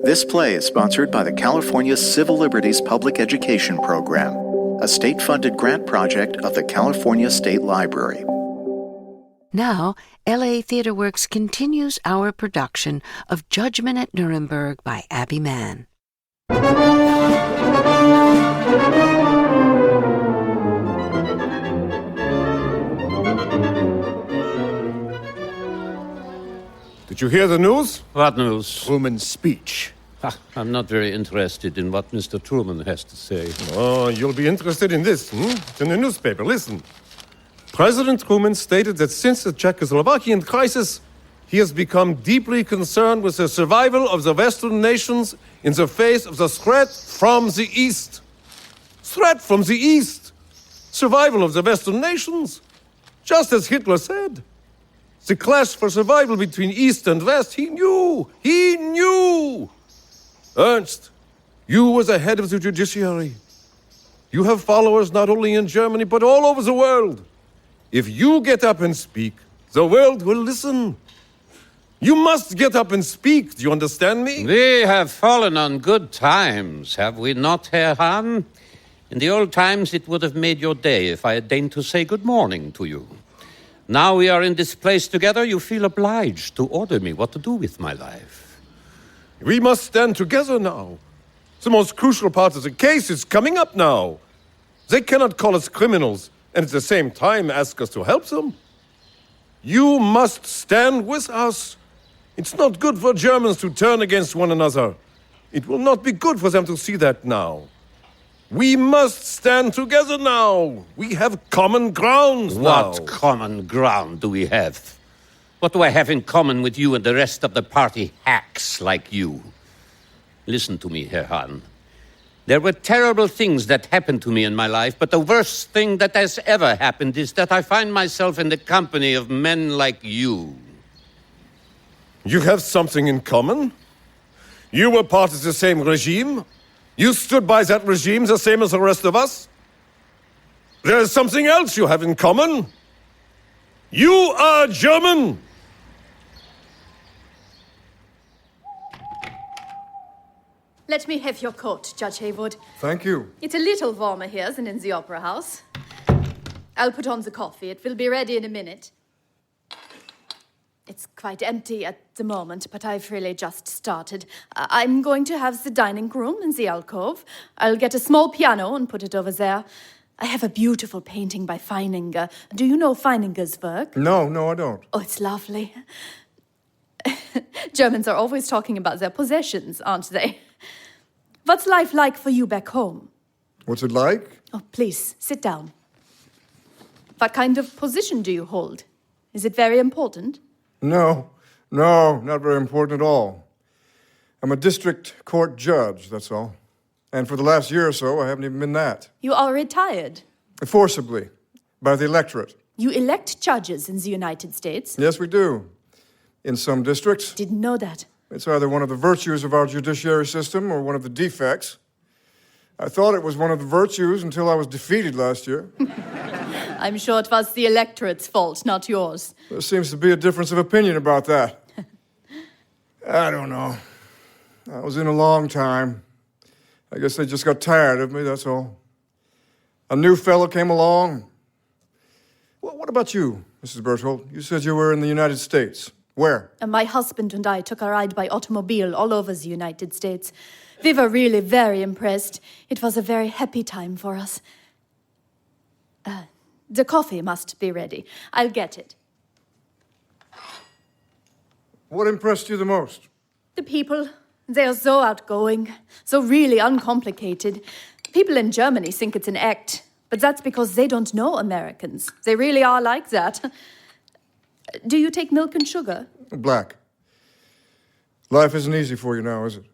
This play is sponsored by the California Civil Liberties Public Education Program, a state-funded grant project of the California State Library. Now, LA Theatre Works continues our production of Judgment at Nuremberg by Abby Mann. Did you hear the news? What news? Truman's speech. I'm not very interested in what Mr. Truman has to say. Oh, you'll be interested in this. It's in the newspaper. Listen. President Truman stated that since the Czechoslovakian crisis, he has become deeply concerned with the survival of the Western nations in the face of the threat from the East. Threat from the East. Survival of the Western nations. Just as Hitler said. The clash for survival between East and West, he knew. He knew. Ernst, you were the head of the judiciary. You have followers not only in Germany, but all over the world. If you get up and speak, the world will listen. You must get up and speak. Do you understand me? We have fallen on good times, have we not, Herr Hahn? In the old times, it would have made your day if I had deigned to say good morning to you. Now we are in this place together, you feel obliged to order me what to do with my life. We must stand together now. The most crucial part of the case is coming up now. They cannot call us criminals and at the same time ask us to help them. You must stand with us. It's not good for Germans to turn against one another. It will not be good for them to see that now. We must stand together now. We have common ground now. What common ground do we have? What do I have in common with you and the rest of the party hacks like you? Listen to me, Herr Hahn. There were terrible things that happened to me in my life, but the worst thing that has ever happened is that I find myself in the company of men like you. You have something in common? You were part of the same regime? You stood by that regime the same as the rest of us? There is something else you have in common. You are German! Let me have your coat, Judge Haywood. Thank you. It's a little warmer here than in the Opera House. I'll put on the coffee. It will be ready in a minute. It's quite empty at the moment, but I've really just started. I'm going to have the dining room in the alcove. I'll get a small piano and put it over there. I have a beautiful painting by Feininger. Do you know Feininger's work? No, I don't. Oh, it's lovely. Germans are always talking about their possessions, aren't they? What's life like for you back home? What's it like? Oh, please, sit down. What kind of position do you hold? Is it very important? No, not very important at all. I'm a district court judge, that's all. And for the last year or so, I haven't even been that. You are retired. Forcibly, by the electorate. You elect judges in the United States? Yes, we do. In some districts. Didn't know that. It's either one of the virtues of our judiciary system or one of the defects. I thought it was one of the virtues until I was defeated last year. I'm sure it was the electorate's fault, not yours. There seems to be a difference of opinion about that. I don't know. I was in a long time. I guess they just got tired of me, that's all. A new fellow came along. Well, what about you, Mrs. Berthold? You said you were in the United States. Where? My husband and I took a ride by automobile all over the United States. We were really very impressed. It was a very happy time for us. The coffee must be ready. I'll get it. What impressed you the most? The people. They are so outgoing, so really uncomplicated. People in Germany think it's an act, but that's because they don't know Americans. They really are like that. Do you take milk and sugar? Black. Life isn't easy for you now, is it?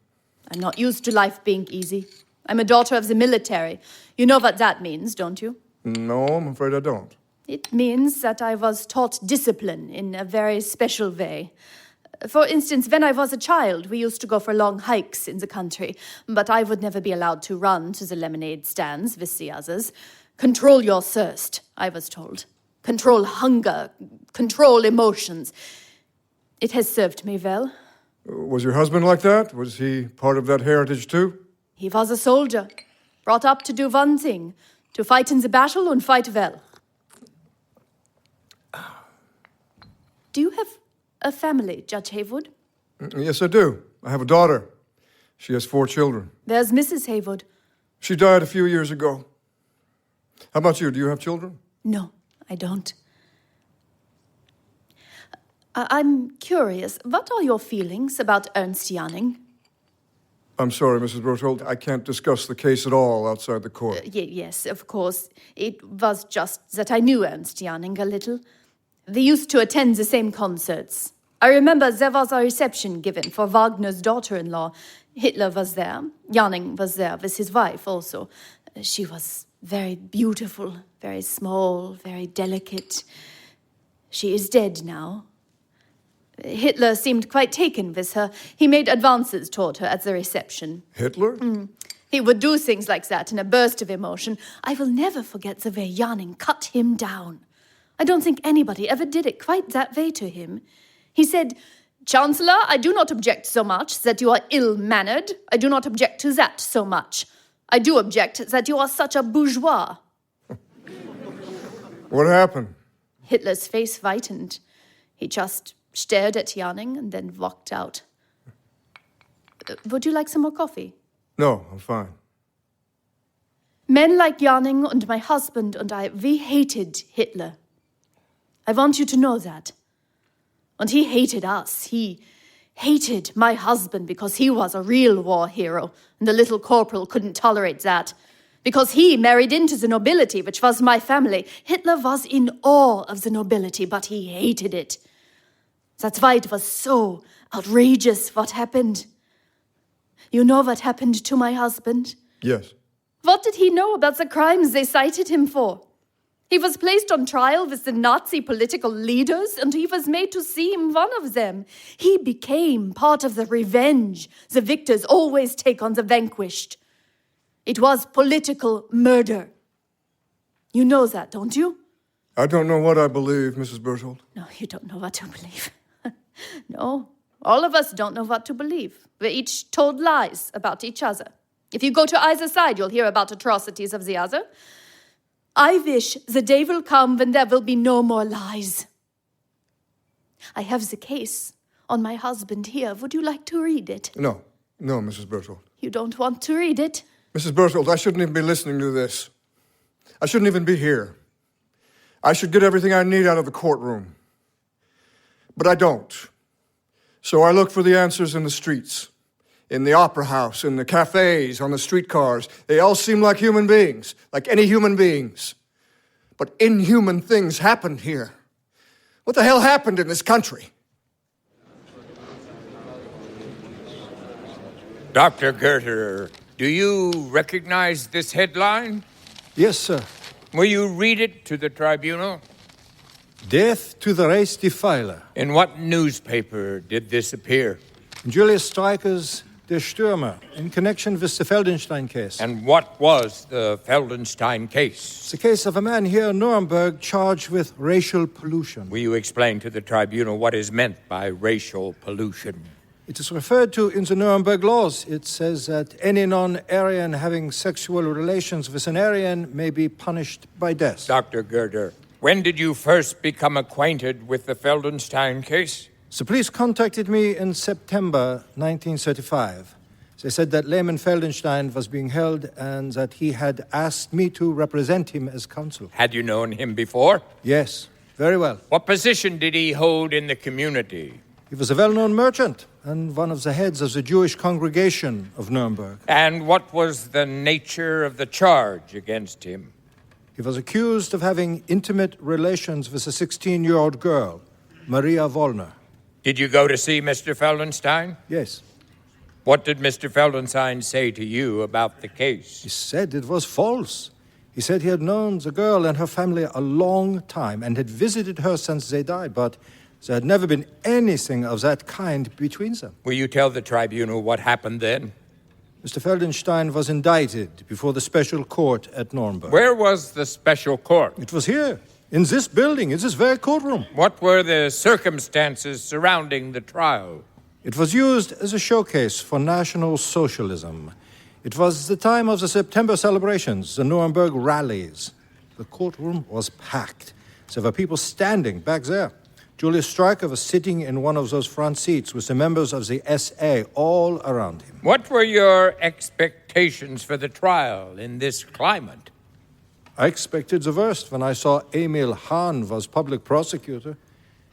I'm not used to life being easy. I'm a daughter of the military. You know what that means, don't you? No, I'm afraid I don't. It means that I was taught discipline in a very special way. For instance, when I was a child, we used to go for long hikes in the country, but I would never be allowed to run to the lemonade stands with the others. Control your thirst, I was told. Control hunger, control emotions. It has served me well. Was your husband like that? Was he part of that heritage too? He was a soldier, brought up to do one thing, to fight in the battle and fight well. Do you have a family, Judge Haywood? Yes, I do. I have a daughter. She has 4 children. There's Mrs. Haywood. She died a few years ago. How about you? Do you have children? No, I don't. I'm curious, what are your feelings about Ernst Janning? I'm sorry, Mrs. Berthold. I can't discuss the case at all outside the court. Yes, of course. It was just that I knew Ernst Janning a little. They used to attend the same concerts. I remember there was a reception given for Wagner's daughter-in-law. Hitler was there. Janning was there with his wife also. She was very beautiful, very small, very delicate. She is dead now. Hitler seemed quite taken with her. He made advances toward her at the reception. Hitler? He would do things like that in a burst of emotion. I will never forget the way Janning cut him down. I don't think anybody ever did it quite that way to him. He said, "Chancellor, I do not object so much that you are ill-mannered. I do not object to that so much. I do object that you are such a bourgeois." What happened? Hitler's face whitened. He just stared at Janning and then walked out. Would you like some more coffee? No, I'm fine. Men like Janning and my husband and I, we hated Hitler. I want you to know that. And he hated us. He hated my husband because he was a real war hero, and the little corporal couldn't tolerate that. Because he married into the nobility, which was my family. Hitler was in awe of the nobility, but he hated it. That's why it was so outrageous what happened. You know what happened to my husband? Yes. What did he know about the crimes they cited him for? He was placed on trial with the Nazi political leaders, and he was made to seem one of them. He became part of the revenge the victors always take on the vanquished. It was political murder. You know that, don't you? I don't know what I believe, Mrs. Berthold. No, you don't know what to believe. No, all of us don't know what to believe. We're each told lies about each other. If you go to either side, you'll hear about atrocities of the other. I wish the day will come when there will be no more lies. I have the case on my husband here. Would you like to read it? No, Mrs. Berthold. You don't want to read it? Mrs. Berthold, I shouldn't even be listening to this. I shouldn't even be here. I should get everything I need out of the courtroom. But I don't. So I look for the answers in the streets, in the opera house, in the cafes, on the streetcars. They all seem like human beings, like any human beings. But inhuman things happened here. What the hell happened in this country? Dr. Geuter, do you recognize this headline? Yes, sir. Will you read it to the tribunal? Death to the race defiler. In what newspaper did this appear? Julius Streicher's Der Stürmer, in connection with the Feldenstein case. And what was the Feldenstein case? It's the case of a man here in Nuremberg charged with racial pollution. Will you explain to the tribunal what is meant by racial pollution? It is referred to in the Nuremberg laws. It says that any non-Aryan having sexual relations with an Aryan may be punished by death. Dr. Geuter, when did you first become acquainted with the Feldenstein case? The police contacted me in September 1935. They said that Lehman Feldenstein was being held and that he had asked me to represent him as counsel. Had you known him before? Yes, very well. What position did he hold in the community? He was a well-known merchant and one of the heads of the Jewish congregation of Nuremberg. And what was the nature of the charge against him? He was accused of having intimate relations with a 16-year-old girl, Maria Wollner. Did you go to see Mr. Feldenstein? Yes. What did Mr. Feldenstein say to you about the case? He said it was false. He said he had known the girl and her family a long time and had visited her since they died, but there had never been anything of that kind between them. Will you tell the tribunal what happened then? Mr. Feldenstein was indicted before the special court at Nuremberg. Where was the special court? It was here, in this building, in this very courtroom. What were the circumstances surrounding the trial? It was used as a showcase for National Socialism. It was the time of the September celebrations, the Nuremberg rallies. The courtroom was packed. There were people standing back there. Julius Streicher was sitting in one of those front seats with the members of the SA all around him. What were your expectations for the trial in this climate? I expected the worst when I saw Emil Hahn was public prosecutor.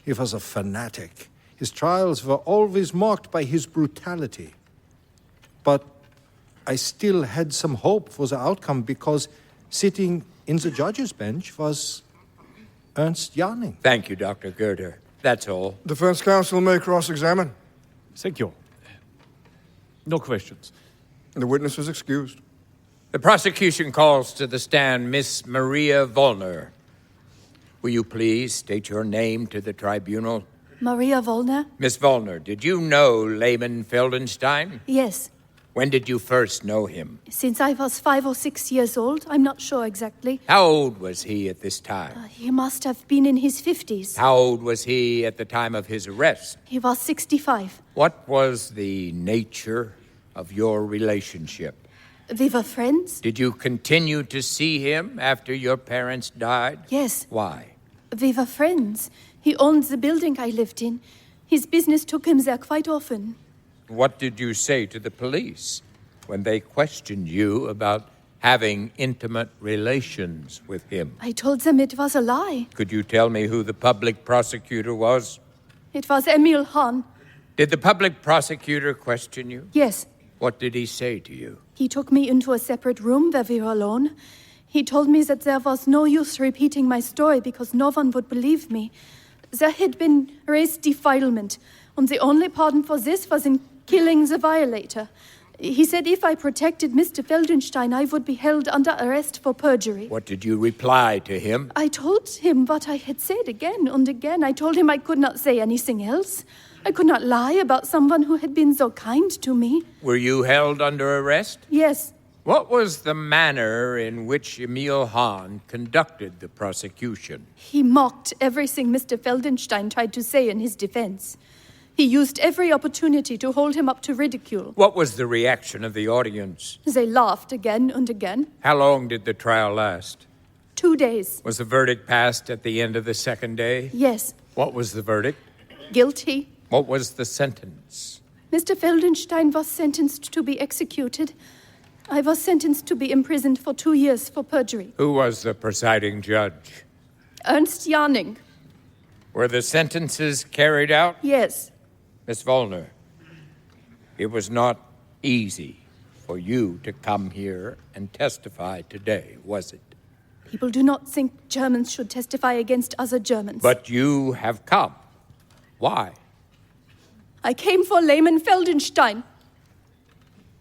He was a fanatic. His trials were always marked by his brutality. But I still had some hope for the outcome because sitting in the judge's bench was Ernst Janning. Thank you, Dr. Geuter. That's all. Defense counsel may cross-examine. Thank you. No questions. The witness is excused. The prosecution calls to the stand Miss Maria Vollner. Will you please state your name to the tribunal? Maria Vollner? Miss Vollner, did you know Lehman Feldenstein? Yes. When did you first know him? Since I was 5 or 6 years old. I'm not sure exactly. How old was he at this time? He must have been in his 50s. How old was he at the time of his arrest? He was 65. What was the nature of your relationship? We were friends? Did you continue to see him after your parents died? Yes. Why? We were friends. He owned the building I lived in. His business took him there quite often. What did you say to the police when they questioned you about having intimate relations with him? I told them it was a lie. Could you tell me who the public prosecutor was? It was Emil Hahn. Did the public prosecutor question you? Yes. What did he say to you? He took me into a separate room where we were alone. He told me that there was no use repeating my story because no one would believe me. There had been race defilement, and the only pardon for this was in killing the violator. He said if I protected Mr. Feldenstein, I would be held under arrest for perjury. What did you reply to him? I told him what I had said again and again. I told him I could not say anything else. I could not lie about someone who had been so kind to me. Were you held under arrest? Yes. What was the manner in which Emil Hahn conducted the prosecution? He mocked everything Mr. Feldenstein tried to say in his defense. He used every opportunity to hold him up to ridicule. What was the reaction of the audience? They laughed again and again. How long did the trial last? 2 days. Was the verdict passed at the end of the second day? Yes. What was the verdict? Guilty. What was the sentence? Mr. Feldenstein was sentenced to be executed. I was sentenced to be imprisoned for 2 years for perjury. Who was the presiding judge? Ernst Janning. Were the sentences carried out? Yes. Miss Vollner, it was not easy for you to come here and testify today, was it? People do not think Germans should testify against other Germans. But you have come. Why? I came for Lehman Feldenstein.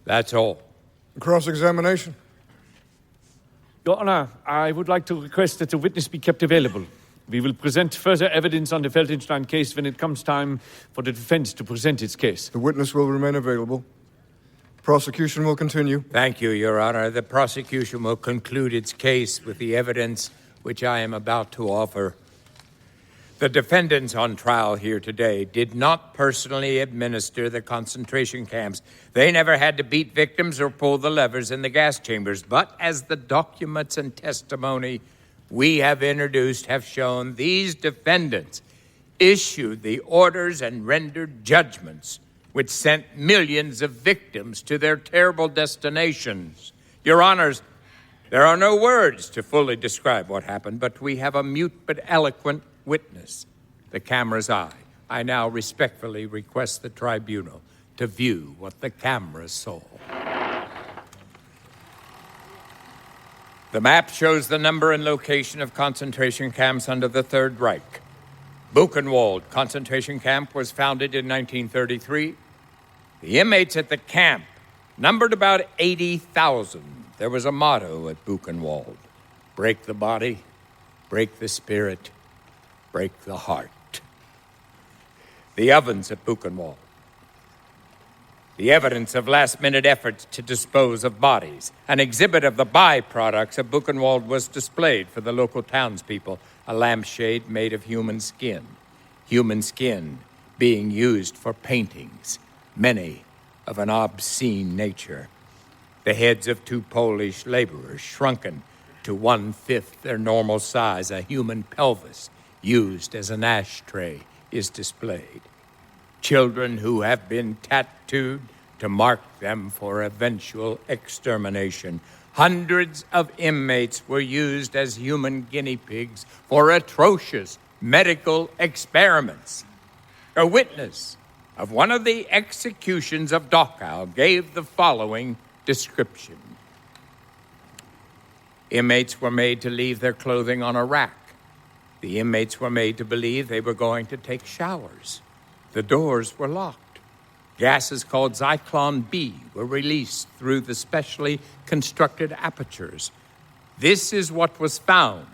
That's all. Cross-examination. Your Honor, I would like to request that the witness be kept available. We will present further evidence on the Feldenstein case when it comes time for the defense to present its case. The witness will remain available. Prosecution will continue. Thank you, Your Honor. The prosecution will conclude its case with the evidence which I am about to offer. The defendants on trial here today did not personally administer the concentration camps. They never had to beat victims or pull the levers in the gas chambers. But as the documents and testimony we have introduced have shown, these defendants issued the orders and rendered judgments which sent millions of victims to their terrible destinations. Your Honors, there are no words to fully describe what happened, but we have a mute but eloquent witness, the camera's eye. I now respectfully request the tribunal to view what the camera saw. The map shows the number and location of concentration camps under the Third Reich. Buchenwald concentration camp was founded in 1933. The inmates at the camp numbered about 80,000. There was a motto at Buchenwald: break the body, break the spirit, break the heart. The ovens at Buchenwald. The evidence of last-minute efforts to dispose of bodies. An exhibit of the byproducts of Buchenwald was displayed for the local townspeople. A lampshade made of human skin. Human skin being used for paintings, many of an obscene nature. The heads of 2 Polish laborers, shrunken to 1/5 their normal size, a human pelvis used as an ashtray, is displayed. Children who have been tattooed to mark them for eventual extermination. Hundreds of inmates were used as human guinea pigs for atrocious medical experiments. A witness of one of the executions of Dachau gave the following description. Inmates were made to leave their clothing on a rack. The inmates were made to believe they were going to take showers. The doors were locked. Gases called Zyklon B were released through the specially constructed apertures. This is what was found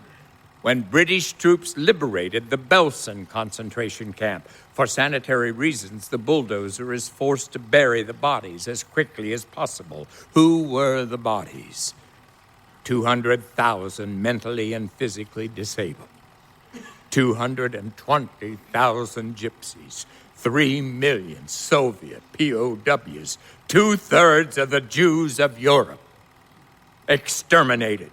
when British troops liberated the Belsen concentration camp. For sanitary reasons, the bulldozer is forced to bury the bodies as quickly as possible. Who were the bodies? 200,000 mentally and physically disabled. 220,000 gypsies. 3 million Soviet POWs. 2/3 of the Jews of Europe. Exterminated.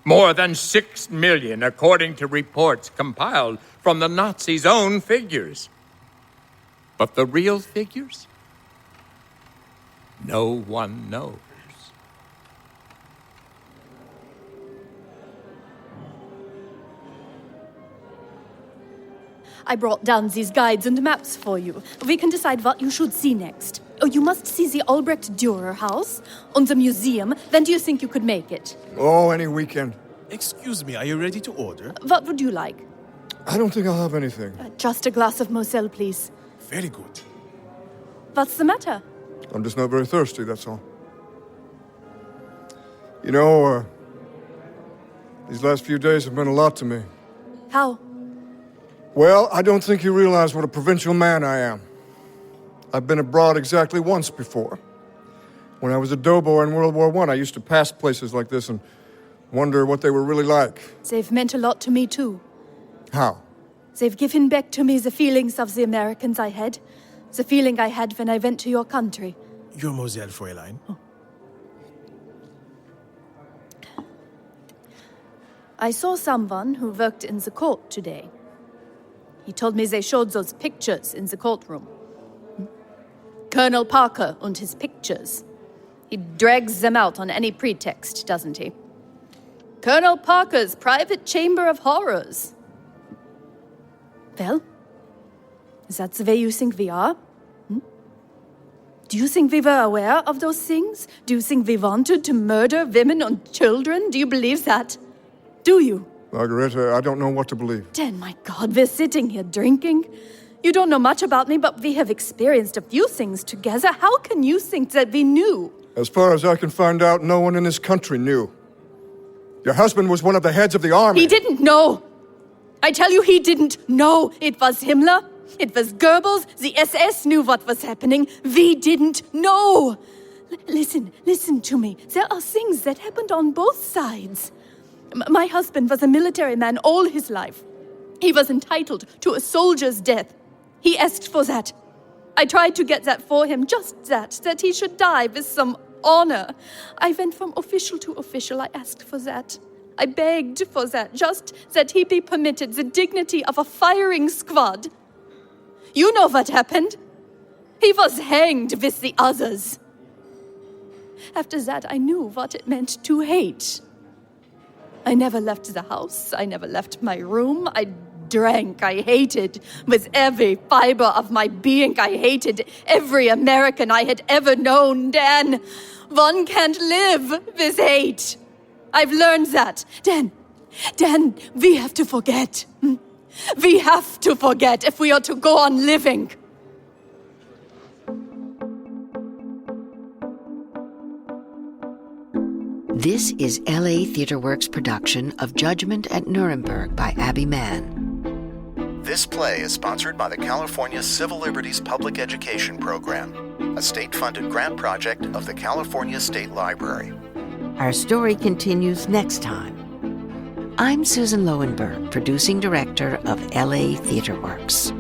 More than 6 million, according to reports compiled from the Nazis' own figures. But the real figures? No one knows. I brought down these guides and maps for you. We can decide what you should see next. Oh, you must see the Albrecht Dürer house and the museum. When do you think you could make it? Oh, any weekend. Excuse me, are you ready to order? What would you like? I don't think I'll have anything. Just a glass of Moselle, please. Very good. What's the matter? I'm just not very thirsty, that's all. You know, these last few days have meant a lot to me. How? Well, I don't think you realize what a provincial man I am. I've been abroad exactly once before. When I was a doughboy in World War I, I used to pass places like this and wonder what they were really like. They've meant a lot to me, too. How? They've given back to me the feelings of the Americans I had. The feeling I had when I went to your country. Your Moselle, Fräulein. Oh. I saw someone who worked in the court today. He told me they showed those pictures in the courtroom. Colonel Parker and his pictures. He drags them out on any pretext, doesn't he? Colonel Parker's private chamber of horrors. Well, is that the way you think we are? Do you think we were aware of those things? Do you think we wanted to murder women and children? Do you believe that? Do you? Margareta, I don't know what to believe. Dan, my God, we're sitting here drinking. You don't know much about me, but we have experienced a few things together. How can you think that we knew? As far as I can find out, no one in this country knew. Your husband was one of the heads of the army. He didn't know. I tell you, he didn't know. It was Himmler. It was Goebbels. The SS knew what was happening. We didn't know. Listen to me. There are things that happened on both sides. My husband was a military man all his life. He was entitled to a soldier's death. He asked for that. I tried to get that for him, just that he should die with some honor. I went from official to official. I asked for that. I begged for that, just that he be permitted the dignity of a firing squad. You know what happened. He was hanged with the others. After that, I knew what it meant to hate. I never left the house. I never left my room. I drank. I hated with every fiber of my being. I hated every American I had ever known. Dan, one can't live with hate. I've learned that. Dan, we have to forget. We have to forget if we are to go on living. This is LA TheaterWorks' production of Judgment at Nuremberg by Abby Mann. This play is sponsored by the California Civil Liberties Public Education Program, a state-funded grant project of the California State Library. Our story continues next time. I'm Susan Lowenberg, producing director of LA TheaterWorks.